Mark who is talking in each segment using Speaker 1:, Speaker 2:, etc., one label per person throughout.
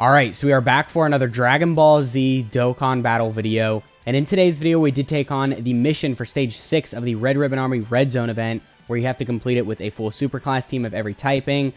Speaker 1: Alright, so we are back for another Dragon Ball Z Dokkan battle video, and in today's video we did take on the mission for Stage 6 of the Red Ribbon Army Red Zone event, where you have to complete it with a full superclass team of every typing.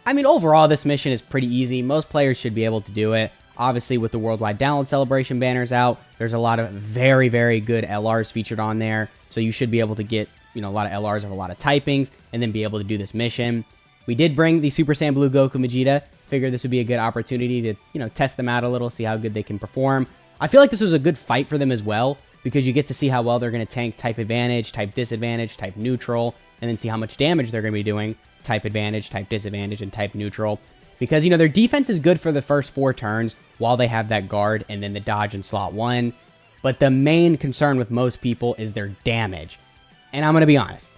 Speaker 1: I mean, overall this mission is pretty easy. Most players should be able to do it. Obviously, with the Worldwide Download Celebration banners out, there's a lot of very, very good LRs featured on there, so you should be able to get, a lot of LRs of a lot of typings, and then be able to do this mission. We did bring the Super Saiyan Blue Goku Vegeta. Figured this would be a good opportunity to, test them out a little, see how good they can perform. I feel like this was a good fight for them as well, because you get to see how well they're going to tank type advantage, type disadvantage, type neutral, and then see how much damage they're going to be doing, type advantage, type disadvantage, and type neutral. Because, their defense is good for the first 4 turns while they have that guard and then the dodge in slot 1. But the main concern with most people is their damage. And I'm going to be honest.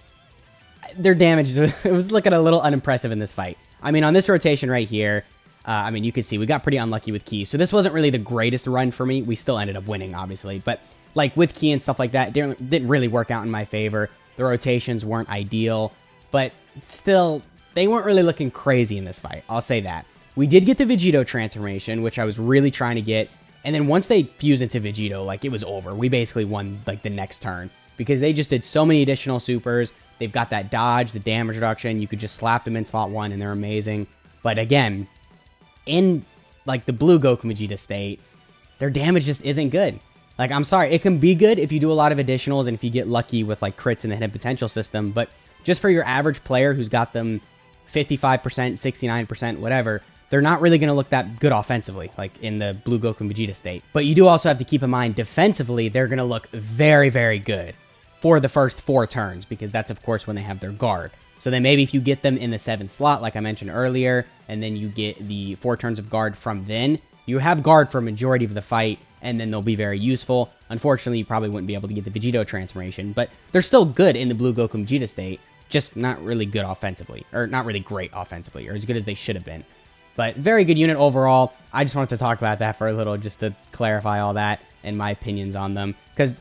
Speaker 1: Their damage was looking a little unimpressive in this fight. I mean, on this rotation right here, you can see we got pretty unlucky with Ki. So this wasn't really the greatest run for me. We still ended up winning, obviously. But like with Ki and stuff like that, it didn't really work out in my favor. The rotations weren't ideal. But still, they weren't really looking crazy in this fight. I'll say that. We did get the VEGITO transformation, which I was really trying to get. And then once they fused into VEGITO, it was over. We basically won, the next turn. Because they just did so many additional supers. They've got that dodge, the damage reduction. You could just slap them in slot 1 and they're amazing. But again, in the blue Goku Vegeta state, their damage just isn't good. I'm sorry, it can be good if you do a lot of additionals and if you get lucky with crits in the hidden potential system. But just for your average player who's got them 55%, 69%, whatever, they're not really going to look that good offensively, in the blue Goku Vegeta state. But you do also have to keep in mind, defensively, they're going to look very, very good for the first 4 turns, because that's, of course, when they have their guard. So then maybe if you get them in the 7th slot, like I mentioned earlier, and then you get the 4 turns of guard from then, you have guard for a majority of the fight, and then they'll be very useful. Unfortunately, you probably wouldn't be able to get the VEGITO transformation, but they're still good in the blue Goku Vegeta state, just not really good offensively, or not really great offensively, or as good as they should have been. But very good unit overall. I just wanted to talk about that for a little, just to clarify all that and my opinions on them, because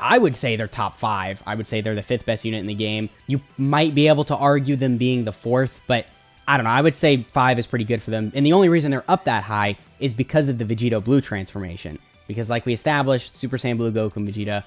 Speaker 1: I would say they're top 5. I would say they're the 5th best unit in the game. You might be able to argue them being the 4th, but I don't know. I would say 5 is pretty good for them. And the only reason they're up that high is because of the VEGITO Blue transformation. Because like we established, Super Saiyan Blue Goku and Vegeta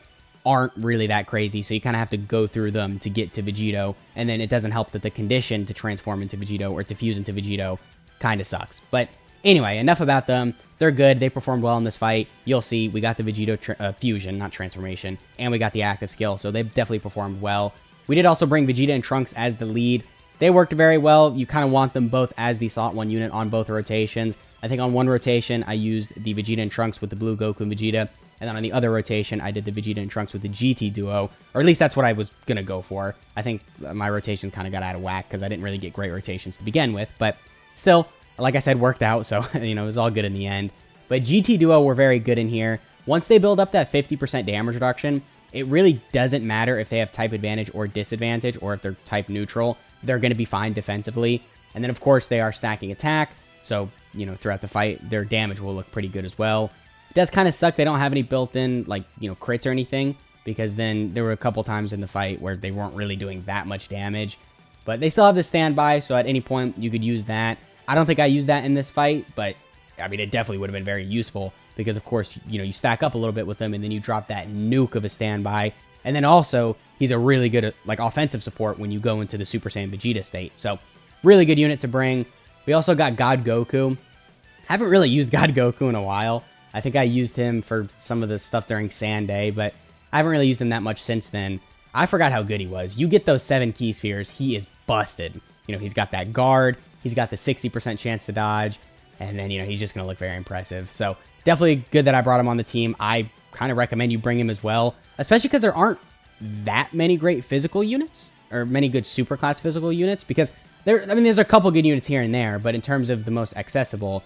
Speaker 1: aren't really that crazy, so you kind of have to go through them to get to VEGITO. And then it doesn't help that the condition to transform into VEGITO or to fuse into VEGITO kind of sucks. But anyway, enough about them. They're good. They performed well in this fight. You'll see we got the VEGITO fusion, not transformation, and we got the active skill, so they definitely performed well. We did also bring Vegeta and Trunks as the lead. They worked very well. You kind of want them both as the slot 1 unit on both rotations. I think on one rotation, I used the Vegeta and Trunks with the blue Goku and Vegeta, and then on the other rotation, I did the Vegeta and Trunks with the GT duo, or at least that's what I was going to go for. I think my rotation kind of got out of whack because I didn't really get great rotations to begin with, but still, like I said, worked out, so, it was all good in the end. But GT Duo were very good in here. Once they build up that 50% damage reduction, it really doesn't matter if they have type advantage or disadvantage, or if they're type neutral. They're going to be fine defensively. And then, of course, they are stacking attack, so, throughout the fight, their damage will look pretty good as well. It does kind of suck they don't have any built-in, crits or anything, because then there were a couple times in the fight where they weren't really doing that much damage. But they still have the standby, so at any point, you could use that. I don't think I used that in this fight, but, it definitely would have been very useful because, of course, you stack up a little bit with him and then you drop that nuke of a standby. And then also, he's a really good, offensive support when you go into the Super Saiyan Vegeta state. So, really good unit to bring. We also got God Goku. Haven't really used God Goku in a while. I think I used him for some of the stuff during Sand Day, but I haven't really used him that much since then. I forgot how good he was. You get those 7 Ki spheres, he is busted. He's got that guard. He's got the 60% chance to dodge, and then, he's just going to look very impressive. So, definitely good that I brought him on the team. I kind of recommend you bring him as well, especially because there aren't that many great physical units, or many good superclass physical units, because there's a couple good units here and there, but in terms of the most accessible,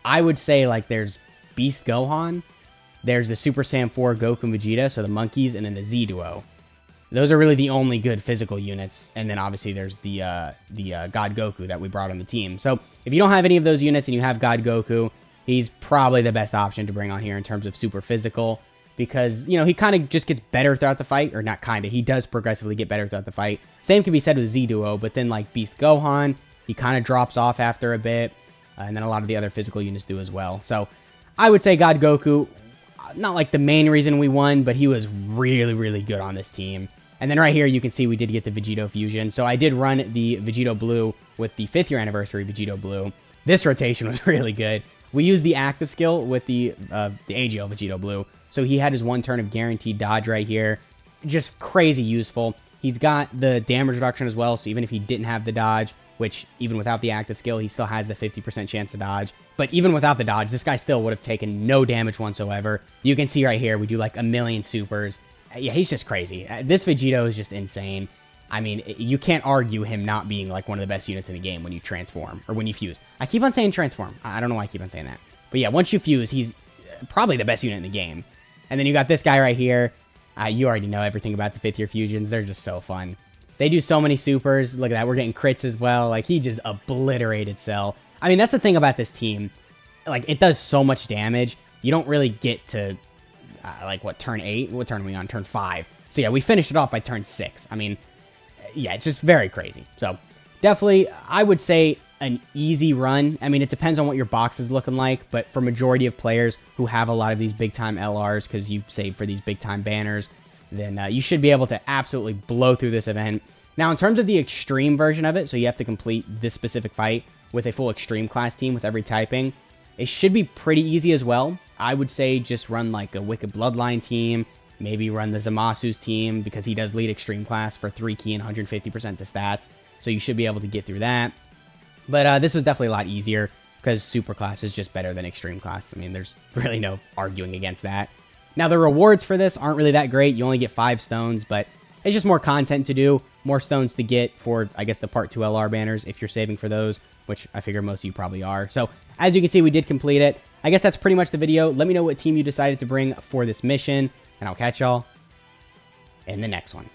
Speaker 1: I would say, there's Beast Gohan, there's the Super Saiyan 4 Goku and Vegeta, so the monkeys, and then the Z Duo. Those are really the only good physical units, and then obviously there's the God Goku that we brought on the team. So if you don't have any of those units and you have God Goku, he's probably the best option to bring on here in terms of super physical, because, he kind of just gets better throughout the fight, or not kind of, he does progressively get better throughout the fight. Same can be said with Z Duo, but then Beast Gohan, he kind of drops off after a bit. and then a lot of the other physical units do as well. So I would say God Goku, not like the main reason we won, but he was really, really good on this team. And then right here, you can see we did get the Vegito fusion. So I did run the Vegito Blue with the 5th year anniversary Vegito Blue. This rotation was really good. We used the active skill with the AGL Vegito Blue. So he had his 1 turn of guaranteed dodge right here. Just crazy useful. He's got the damage reduction as well. So even if he didn't have the dodge, which even without the active skill, he still has a 50% chance to dodge. But even without the dodge, this guy still would have taken no damage whatsoever. You can see right here, we do like a million supers. Yeah, he's just crazy. This Vegito is just insane. I mean, you can't argue him not being like one of the best units in the game when you transform, or when you fuse. I keep on saying transform. I don't know why I keep on saying that. But yeah, once you fuse, he's probably the best unit in the game. And then you got this guy right here. You already know everything about the 5th year fusions. They're just so fun. They do so many supers. Look at that. We're getting crits as well. Like, he just obliterated Cell. I mean, that's the thing about this team. Like, it does so much damage. You don't really get to, like, what, turn 8? What turn are we on? Turn 5. So, yeah, we finished it off by turn 6. I mean, yeah, it's just very crazy. So, definitely, I would say an easy run. I mean, it depends on what your box is looking like. But for majority of players who have a lot of these big-time LRs, because you save for these big-time banners, then you should be able to absolutely blow through this event. Now, in terms of the extreme version of it, so you have to complete this specific fight with a full extreme class team with every typing, it should be pretty easy as well. I would say just run like a Wicked Bloodline team, maybe run the Zamasu's team, because he does lead extreme class for 3 key and 150% to stats, so you should be able to get through that. But this was definitely a lot easier, because super class is just better than extreme class. I mean, there's really no arguing against that. Now, the rewards for this aren't really that great. You only get 5 stones, but it's just more content to do, more stones to get for, I guess, the Part 2 LR banners, if you're saving for those, which I figure most of you probably are. So, as you can see, we did complete it. I guess that's pretty much the video. Let me know what team you decided to bring for this mission, and I'll catch y'all in the next one.